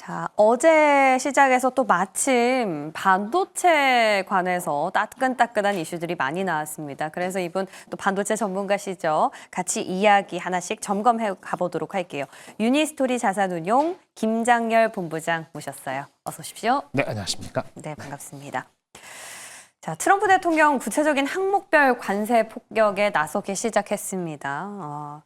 자, 어제 시작해서 또 마침 반도체 관해서 따끈따끈한 이슈들이 많이 나왔습니다. 그래서 이분 또 반도체 전문가시죠. 같이 이야기 하나씩 점검해 가보도록 할게요. 유니스토리 자산운용 김장열 본부장 모셨어요. 어서 오십시오. 네, 안녕하십니까. 네, 반갑습니다. 자, 트럼프 대통령 구체적인 항목별 관세 폭격에 나서기 시작했습니다.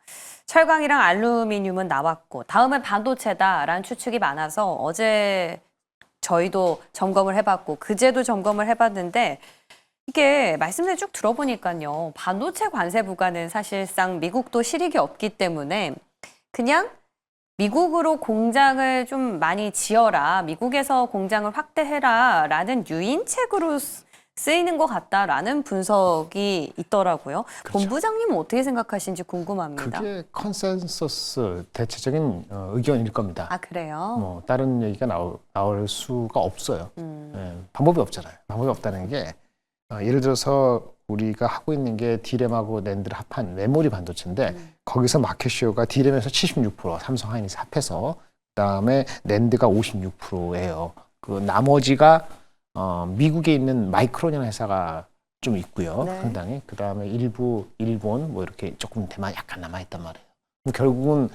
철강이랑 알루미늄은 나왔고 다음은 반도체다라는 추측이 많아서 어제 저희도 점검을 해봤고 그제도 점검을 해봤는데 이게 말씀을 쭉 들어보니까요. 반도체 관세 부과는 사실상 미국도 실익이 없기 때문에 그냥 미국으로 공장을 좀 많이 지어라, 미국에서 공장을 확대해라 라는 유인책으로 쓰이는 것 같다라는 분석이 있더라고요. 그렇죠. 본부장님은 어떻게 생각하시는지 궁금합니다. 그게 컨센서스 대체적인 의견일 겁니다. 아, 그래요? 다른 얘기가 나올 수가 없어요. 방법이 없잖아요. 방법이 없다는 게 예를 들어서 우리가 하고 있는 게 D램하고 낸드를 합한 메모리 반도체인데 거기서 마켓쇼가 D램에서 76%, 삼성 하이닉스 합해서 그다음에 낸드가 56%예요. 그 나머지가 미국에 있는 마이크론이라는 회사가 좀 있고요. 네. 상당히. 그다음에 일부 일본 뭐 이렇게 조금 대만 약간 남아있단 말이에요. 그럼 결국은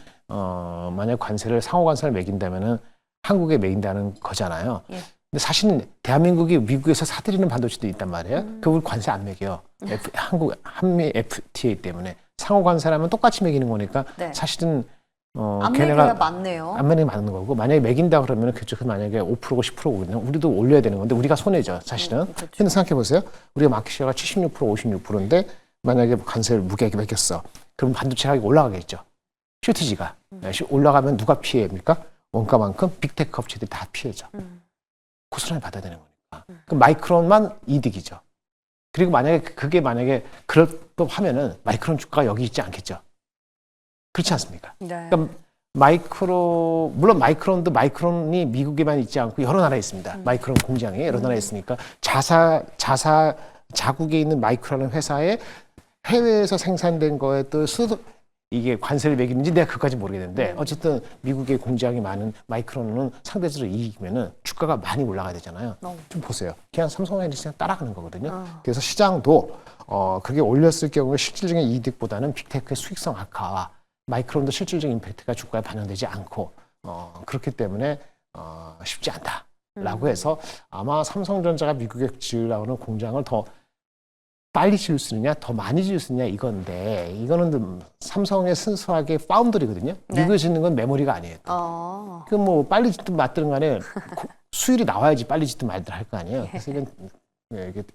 만약 관세를 상호 관세를 매긴다면은 한국에 매긴다는 거잖아요. 예. 근데 사실은 대한민국이 미국에서 사들이는 반도체도 있단 말이에요. 그걸 관세 안 매겨요. 한미 FTA 때문에 상호 관세라면 똑같이 매기는 거니까 네. 사실은 안 매겨야 맞네요. 안 매는 게 맞는 거고 만약에 매긴다 그러면 그쪽 만약에 5%고 10%거든요. 우리도 올려야 되는 건데 우리가 손해죠, 사실은. 그렇죠. 근데 생각해 보세요. 우리가 마켓시가 76%, 56%인데 만약에 관세를 무게하게 매겼어. 그럼 반도체 가격이 올라가겠죠. 슈티지가 올라가면 누가 피해입니까? 원가만큼 빅테크 업체들이 다 피해죠. 고스란히 받아야 되는 거니까. 그럼 마이크론만 이득이죠. 그리고 만약에 그게 만약에 그럴 법하면은 마이크론 주가가 여기 있지 않겠죠. 그렇지 않습니까? 네. 그러니까 물론 마이크론이 미국에만 있지 않고 여러 나라에 있습니다. 마이크론 공장이 여러 나라에 있으니까 자국에 있는 마이크론의 회사에 해외에서 생산된 거에 또 이게 관세를 매기는지 내가 그까지 모르겠는데 어쨌든 미국의 공장이 많은 마이크론은 상대적으로 이익이면은 주가가 많이 올라가야 되잖아요. 좀 보세요. 그냥 삼성하이닉스랑 따라가는 거거든요. 그래서 시장도 그게 올렸을 경우에 실질적인 이득보다는 빅테크의 수익성 악화와 마이크론도 실질적인 임팩트가 주가에 반영되지 않고 그렇기 때문에 쉽지 않다라고 해서 아마 삼성전자가 미국에 지으려고 하는 공장을 더 빨리 지을 수 있느냐 더 많이 지을 수 있느냐 이건데 이거는 삼성의 순수하게 파운드리거든요. 네. 미국에 짓는 건 메모리가 아니에요. 그 뭐 빨리 짓든 맞든 간에 수율이 나와야지 빨리 짓든 말든 할 거 아니에요. 그래서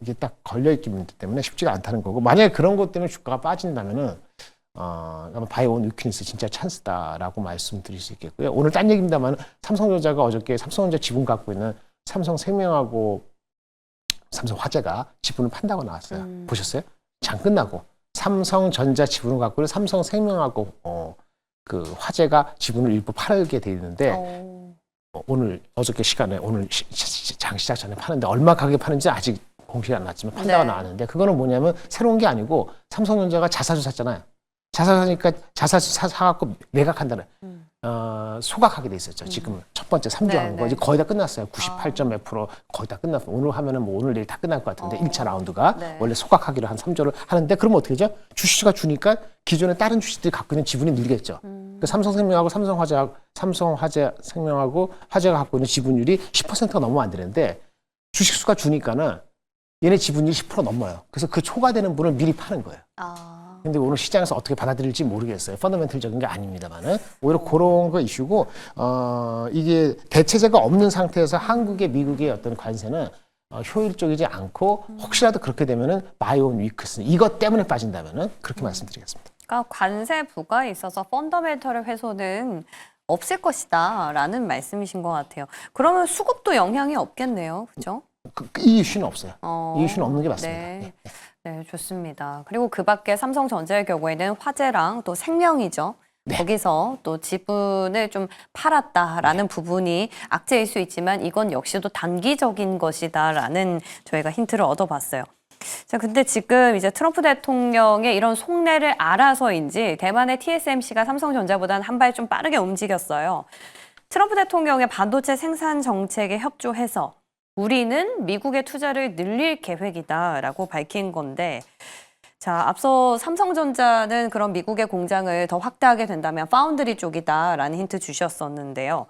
이게 딱 걸려있기 때문에 쉽지가 않다는 거고 만약에 그런 것 때문에 주가가 빠진다면은 아마 바이온 위크니스 진짜 찬스다라고 말씀드릴 수 있겠고요. 오늘 딴 얘기입니다만 삼성전자가 어저께 삼성전자 지분 갖고 있는 삼성생명하고 삼성화재가 지분을 판다고 나왔어요. 보셨어요? 장 끝나고 삼성전자 지분을 갖고 있는 삼성생명하고 그 화재가 지분을 일부 팔게 돼 있는데 오늘 어저께 시간에 오늘 장 시작 전에 파는데 얼마 가격에 파는지 아직 공시가 안 났지만 판다고 나왔는데 그거는 뭐냐면 새로운 게 아니고 삼성전자가 자사주 샀잖아요. 자사주니까 자사주 사갖고 매각한다는 소각하게 돼 있었죠. 지금 첫 번째 3조 한 거 이제 거의 다 끝났어요. 98점 몇 프로 거의 다 끝났어요. 오늘 하면은 뭐 오늘 내일 다 끝날 것 같은데 1차 라운드가 원래 소각하기로 한 3조를 하는데 그러면 어떻게 되죠? 주식수가 주니까 기존에 다른 주식들이 갖고 있는 지분이 늘겠죠. 그 삼성생명하고 삼성화재 생명하고 화재가 갖고 있는 지분율이 10%가 넘으면 안 되는데 주식수가 주니까는 얘네 지분율이 10% 넘어요. 그래서 그 초과되는 분을 미리 파는 거예요. 근데 오늘 시장에서 어떻게 받아들일지 모르겠어요. 펀더멘털적인 게 아닙니다만은 오히려 그런 거 이슈고 이게 대체제가 없는 상태에서 한국의 미국의 어떤 관세는 효율적이지 않고 혹시라도 그렇게 되면은 바이온 위크스 이것 때문에 빠진다면은 그렇게 말씀드리겠습니다. 그러니까 관세 부과에 있어서 펀더멘털의 훼손은 없을 것이다라는 말씀이신 것 같아요. 그러면 수급도 영향이 없겠네요, 그렇죠? 이 이슈는 없어요. 이 이슈는 없는 게 맞습니다. 네. 네, 좋습니다. 그리고 그 밖에 삼성전자의 경우에는 화재랑 또 생명이죠. 거기서 또 지분을 좀 팔았다라는 부분이 악재일 수 있지만 이건 역시도 단기적인 것이다라는 저희가 힌트를 얻어봤어요. 자, 근데 지금 이제 트럼프 대통령의 이런 속내를 알아서인지 대만의 TSMC가 삼성전자보다는 한 발 좀 빠르게 움직였어요. 트럼프 대통령의 반도체 생산 정책에 협조해서 우리는 미국의 투자를 늘릴 계획이다라고 밝힌 건데, 자, 앞서 삼성전자는 그런 미국의 공장을 더 확대하게 된다면 파운드리 쪽이다라는 힌트 주셨었는데요.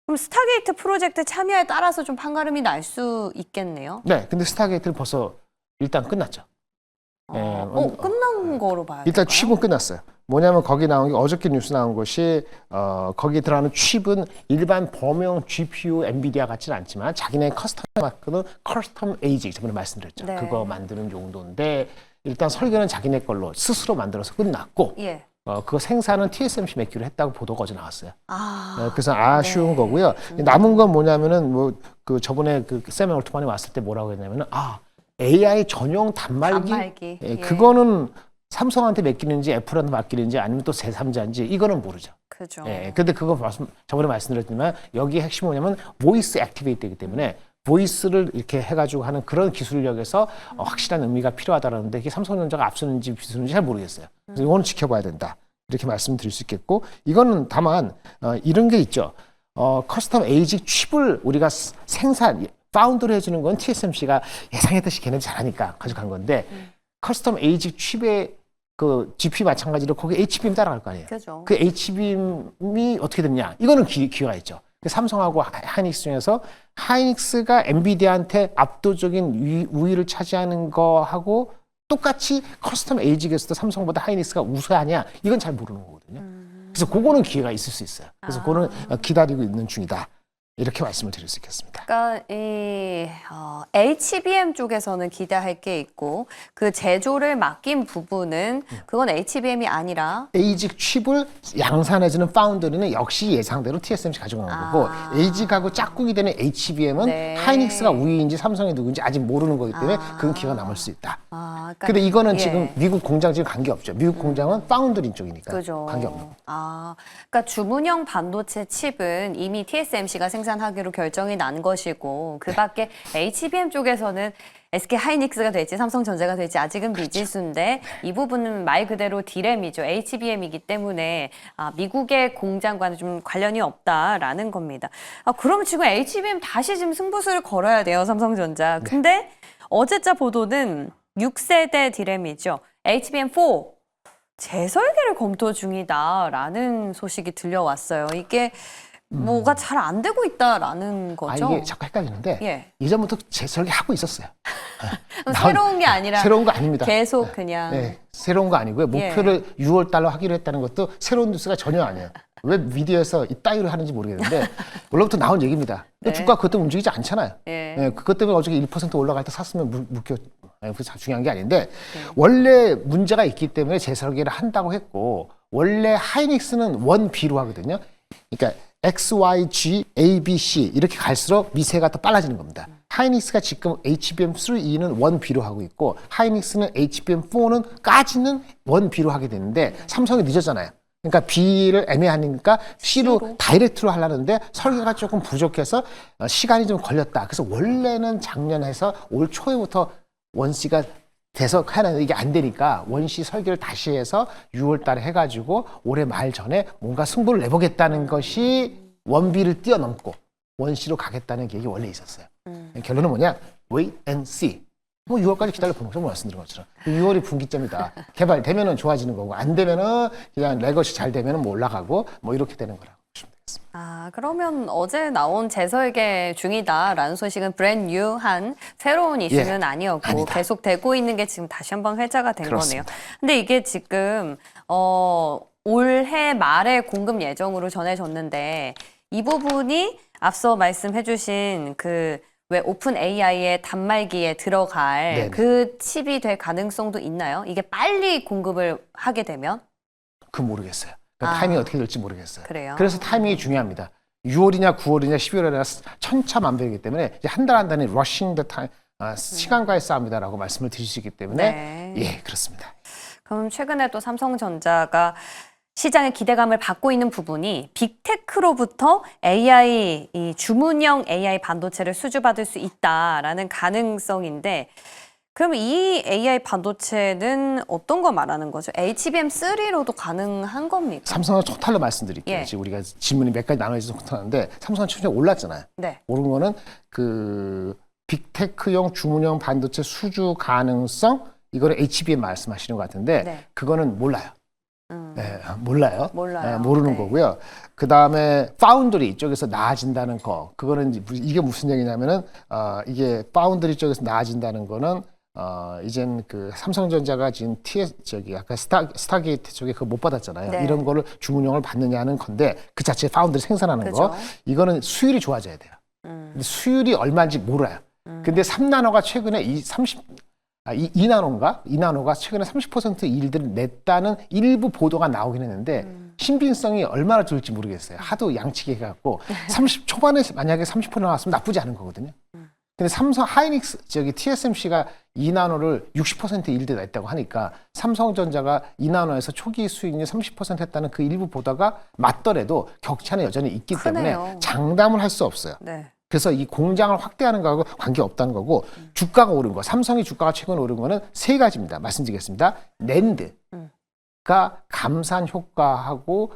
그럼 스타게이트 프로젝트 참여에 따라서 좀 판가름이 날 수 있겠네요. 네, 근데 스타게이트는 벌써 일단 끝났죠. 끝난 거로 봐야 일단 될까요? 칩은 끝났어요. 뭐냐면 거기 나온 게 어저께 뉴스 나온 것이 거기에 들어가는 칩은 일반 범용 GPU 엔비디아 같지는 않지만 자기네 커스텀 마크는 커스텀 에이지 저번에 말씀드렸죠. 네. 그거 만드는 용도인데 일단 설계는 자기네 걸로 스스로 만들어서 끝났고 예. 그거 생산은 TSMC 맡기로 했다고 보도가 어제 나왔어요. 그래서 아쉬운 네. 거고요. 남은 건 뭐냐면은 뭐 그 저번에 그 샘 올트만이 왔을 때 뭐라고 했냐면은 AI 전용 단말기? 예. 그거는 삼성한테 맡기는지 애플한테 맡기는지 아니면 또 제3자인지 이거는 모르죠. 그죠. 예. 근데 그거 저번에 말씀드렸지만 여기 핵심이 뭐냐면 보이스 액티베이트이기 때문에 보이스를 이렇게 해가지고 하는 그런 기술력에서 확실한 의미가 필요하다라는데 이게 삼성전자가 앞서는지 뒤서는지 잘 모르겠어요. 그래서 이거는 지켜봐야 된다. 이렇게 말씀드릴 수 있겠고 이거는 다만 이런 게 있죠. 커스텀 에이직 칩을 우리가 생산 파운드를 해주는 건 TSMC가 예상했듯이 걔네들 잘하니까 가져간 건데 커스텀 에이직 칩의 그 GPU 마찬가지로 거기 HBM 따라갈 거 아니에요. 그죠. 그 HBM이 어떻게 됐냐? 이거는 기회가 있죠. 삼성하고 하이닉스 중에서 하이닉스가 엔비디아한테 압도적인 우위를 차지하는 거하고 똑같이 커스텀 에이직에서도 삼성보다 하이닉스가 우세하냐? 이건 잘 모르는 거거든요. 그래서 그거는 기회가 있을 수 있어요. 그래서 그거는 기다리고 있는 중이다. 이렇게 말씀을 드릴 수 있겠습니다. 그러니까 이 HBM 쪽에서는 기대할 게 있고 그 제조를 맡긴 부분은 그건 HBM이 아니라 에이직 칩을 양산해주는 파운드리는 역시 예상대로 TSMC 가져간 거고 에이직하고 짝꿍이 되는 HBM은 네. 하이닉스가 우위인지 삼성이 누구인지 아직 모르는 거기 때문에 그건 기회가 남을 수 있다. 그러니까 근데 이거는 예. 지금 미국 공장 지금 관계없죠. 미국 공장은 파운드리 쪽이니까 그죠. 관계없는. 그러니까 주문형 반도체 칩은 이미 TSMC가 생산하기로 결정이 난 것이고 그 밖에 HBM 쪽에서는 SK 하이닉스가 될지 삼성전자가 될지 아직은 미지수인데 이 부분은 말 그대로 D램이죠. HBM이기 때문에 미국의 공장과는 좀 관련이 없다라는 겁니다. 그러면 지금 HBM 다시 지금 승부수를 걸어야 돼요, 삼성전자. 근데 어제자 보도는 6세대 D램이죠. HBM4 재설계를 검토 중이다라는 소식이 들려왔어요. 이게 뭐가 잘 안 되고 있다라는 거죠. 이게 자꾸 헷갈리는데 예. 이전부터 재설계 하고 있었어요. 새로운 게 아니라 새로운 거 아닙니다. 계속 그냥 네, 새로운 거 아니고요. 목표를 6월 달로 하기로 했다는 것도 새로운 뉴스가 전혀 아니에요. 왜 미디어에서 이따위로 하는지 모르겠는데 원래부터 나온 얘기입니다. 네. 주가 그것 때문에 움직이지 않잖아요. 예. 네, 그것 때문에 어저께 1% 올라갈 때 샀으면 묶여. 그게 중요한 게 아닌데 원래 문제가 있기 때문에 재설계를 한다고 했고 원래 하이닉스는 1B로 하거든요. 그러니까 X, Y, G, A, B, C 이렇게 갈수록 미세가 더 빨라지는 겁니다. 하이닉스가 지금 HBM3E는 1B로 하고 있고 하이닉스는 HBM4는 까지는 1B로 하게 되는데 삼성이 늦었잖아요. 그러니까 B를 애매하니까 C로 다이렉트로 하려는데 설계가 조금 부족해서 시간이 좀 걸렸다. 그래서 원래는 작년 해서 올 초에부터 원C가 돼서 하는데 이게 안 되니까 원C 설계를 다시 해서 6월 달에 해가지고 올해 말 전에 뭔가 승부를 내보겠다는 것이 원B를 뛰어넘고 원C로 가겠다는 계획이 원래 있었어요. 결론은 뭐냐? Wait and see. 뭐 6월까지 기다려보는 거죠. 말씀드린 것처럼. 6월이 분기점이다. 개발되면은 좋아지는 거고 안 되면은 그냥 레거시 잘 되면은 뭐 올라가고 뭐 이렇게 되는 거라고 보시면 되겠습니다. 그러면 어제 나온 재설계 중이다라는 소식은 브랜뉴한 새로운 이슈는 아니었고 아니다. 계속 되고 있는 게 지금 다시 한번 회자가 된 그렇습니다. 거네요. 근데 이게 지금 올해 말에 공급 예정으로 전해졌는데 이 부분이 앞서 말씀해주신 왜 오픈 AI의 단말기에 들어갈 네네. 그 칩이 될 가능성도 있나요? 이게 빨리 공급을 하게 되면? 그 모르겠어요. 그러니까 타이밍이 어떻게 될지 모르겠어요. 그래요? 그래서 타이밍이 중요합니다. 6월이냐 9월이냐 11월이냐 천차만별이기 때문에 이제 한 달 한 달이 러싱 더 타임 시간과의 싸움이다라고 말씀을 드릴 수 있기 때문에 네. 예 그렇습니다. 그럼 최근에 또 삼성전자가 시장의 기대감을 받고 있는 부분이 빅테크로부터 AI, 이 주문형 AI 반도체를 수주받을 수 있다라는 가능성인데 그럼 이 AI 반도체는 어떤 거 말하는 거죠? HBM3로도 가능한 겁니까? 삼성은 토탈로 말씀드릴게요. 예. 지금 우리가 질문이 몇 가지 나눠져서 토탈하는데 삼성은 최근에 올랐잖아요. 네. 오른 거는 그 빅테크용 주문형 반도체 수주 가능성 이거는 HBM 말씀하시는 것 같은데 네. 그거는 몰라요. 네, 몰라요. 몰라요. 네, 모르는 네. 거고요. 그 다음에 파운드리 쪽에서 나아진다는 거, 그거는 이게 무슨 얘기냐면은 이게 파운드리 쪽에서 나아진다는 거는 이젠 그 삼성전자가 지금 저기 아까 스타게이트 쪽에 그거 못 받았잖아요. 네. 이런 거를 주문형을 받느냐는 건데 그 자체 파운드리 생산하는 그죠. 거, 이거는 수율이 좋아져야 돼요. 근데 수율이 얼마인지 몰라요. 근데 3나노가 최근에 2나노인가? 2나노가 최근에 30% 일들을 냈다는 일부 보도가 나오긴 했는데 신빙성이 얼마나 좋을지 모르겠어요. 하도 양치기 해갖고 30 초반에 만약에 30% 나왔으면 나쁘지 않은 거거든요. 근데 삼성 하이닉스 저기 TSMC가 2나노를 60% 일들 냈다고 하니까 삼성전자가 2나노에서 초기 수익률 30% 했다는 그 일부 보도가 맞더라도 격차는 여전히 있기 크네요. 때문에 장담을 할 수 없어요. 네. 그래서 이 공장을 확대하는 거하고 관계없다는 거고 주가가 오른 거, 삼성이 주가가 최근에 오른 거는 세 가지입니다. 말씀드리겠습니다. 낸드가 감산 효과하고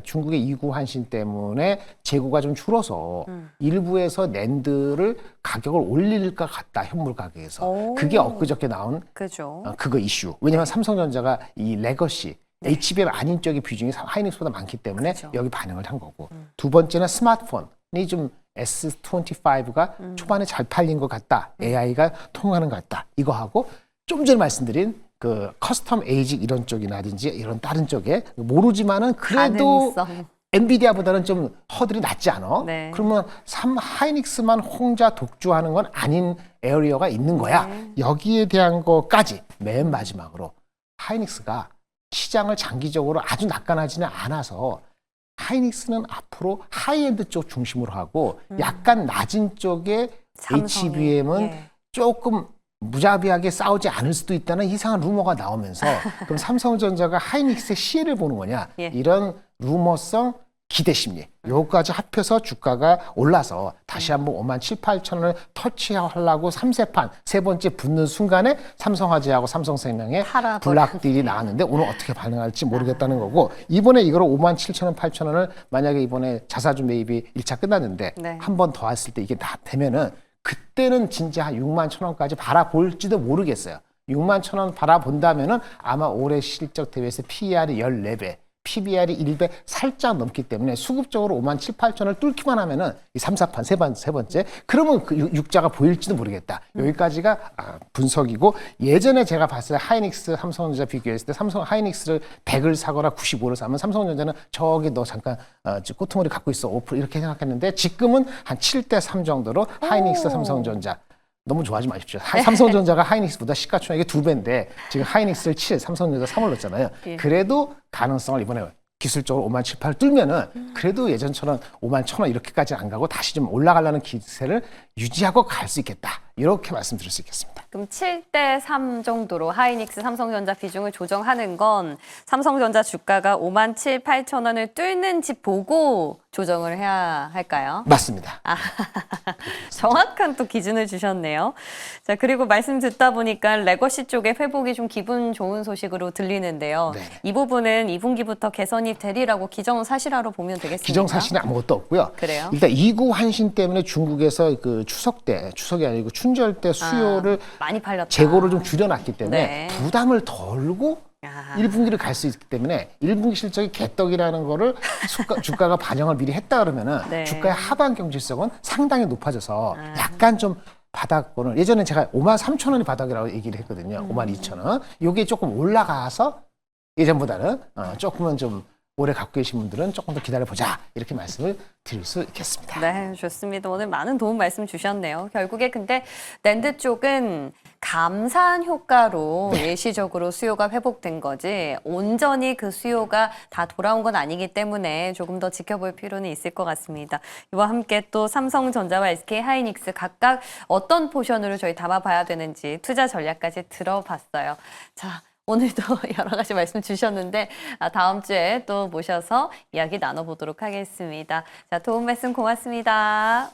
중국의 이구 환신 때문에 재고가 좀 줄어서 일부에서 낸드를 가격을 올릴 것 같다. 현물 가격에서. 오. 그게 엊그저께 나온 그죠. 그거 이슈. 왜냐하면 삼성전자가 이 레거시 HBM 아닌 쪽의 비중이 하이닉스보다 많기 때문에 그죠. 여기 반응을 한 거고. 두 번째는 스마트폰이 좀 S25가 초반에 잘 팔린 것 같다. AI가 통하는 것 같다. 이거 하고 좀 전에 말씀드린 그 커스텀 에이직 이런 쪽이라든지 이런 다른 쪽에 모르지만은 그래도 가능성. 엔비디아보다는 좀 허들이 낮지 않아? 네. 그러면 하이닉스만 혼자 독주하는 건 아닌 에어리어가 있는 거야. 네. 여기에 대한 거까지 맨 마지막으로 하이닉스가 시장을 장기적으로 아주 낙관하지는 않아서 하이닉스는 앞으로 하이엔드 쪽 중심으로 하고 약간 낮은 쪽에 삼성이. HBM은 예. 조금 무자비하게 싸우지 않을 수도 있다는 이상한 루머가 나오면서 그럼 삼성전자가 하이닉스의 시혜를 보는 거냐 예. 이런 루머성 기대 심리 요거까지 합해서 주가가 올라서 다시 한번 57,800원을 터치하려고 3세판 세 번째 붙는 순간에 삼성화재하고 삼성생명의 팔아버려. 블락딜이 나왔는데 오늘 어떻게 반응할지 모르겠다는 거고 이번에 이거를 57,000원, 8,000원을 만약에 이번에 자사주 매입이 1차 끝났는데 네. 한 번 더 했을 때 이게 다 되면은 그때는 진짜 한 61,000원까지 바라볼지도 모르겠어요. 61,000원 바라본다면은 아마 올해 실적 대비해서 PER이 14배, PBR이 1배 살짝 넘기 때문에 수급적으로 57,800원을 뚫기만 하면은 이 3, 4판 세 번째 그러면 그 육자가 보일지도 모르겠다. 여기까지가 분석이고 예전에 제가 봤을 때 하이닉스 삼성전자 비교했을 때 삼성 하이닉스를 100을 사거나 95를 사면 삼성전자는 저기 너 잠깐 꼬투머리 갖고 있어 5% 이렇게 생각했는데 지금은 한 7대3 정도로 하이닉스 삼성전자 너무 좋아하지 마십시오. 삼성전자가 하이닉스보다 시가총액이 2배인데 지금 하이닉스를 7, 삼성전자 3을 넣었잖아요. 예. 그래도 가능성을 이번에 기술적으로 57,800을 뚫면은 그래도 예전처럼 51,000원 이렇게까지 안 가고 다시 좀 올라가려는 기세를 유지하고 갈 수 있겠다. 이렇게 말씀드릴 수 있겠습니다. 그럼 7대3 정도로 하이닉스 삼성전자 비중을 조정하는 건 삼성전자 주가가 57,800원을 뚫는지 보고 조정을 해야 할까요? 맞습니다. 정확한 또 기준을 주셨네요. 자, 그리고 말씀 듣다 보니까 레거시 쪽의 회복이 좀 기분 좋은 소식으로 들리는데요. 네. 이 부분은 2분기부터 개선이 되리라고 기정사실화로 보면 되겠습니까? 기정사실은 아무것도 없고요. 그래요? 일단 이구 환신 때문에 중국에서 그 추석이 아니고 춘절 때 수요를 많이 팔렸다. 재고를 좀 줄여놨기 때문에 네. 부담을 덜고 아. 1분기를 갈 수 있기 때문에 1분기 실적이 개떡이라는 거를 주가가 반영을 미리 했다 그러면은 네. 주가의 하반 경질성은 상당히 높아져서 약간 좀 바닥권을 예전에 제가 53,000원이 바닥이라고 얘기를 했거든요. 52,000원. 요게 조금 올라가서 예전보다는 조금은 좀 오래 갖고 계신 분들은 조금 더 기다려보자 이렇게 말씀을 드릴 수 있겠습니다. 네, 좋습니다. 오늘 많은 도움 말씀 주셨네요. 결국에 근데 낸드 쪽은 감산 효과로 일시적으로 수요가 회복된 거지 온전히 그 수요가 다 돌아온 건 아니기 때문에 조금 더 지켜볼 필요는 있을 것 같습니다. 이와 함께 또 삼성전자와 SK하이닉스 각각 어떤 포션으로 저희 담아봐야 되는지 투자 전략까지 들어봤어요. 자, 오늘도 여러 가지 말씀 주셨는데 다음 주에 또 모셔서 이야기 나눠보도록 하겠습니다. 자, 도움 말씀 고맙습니다.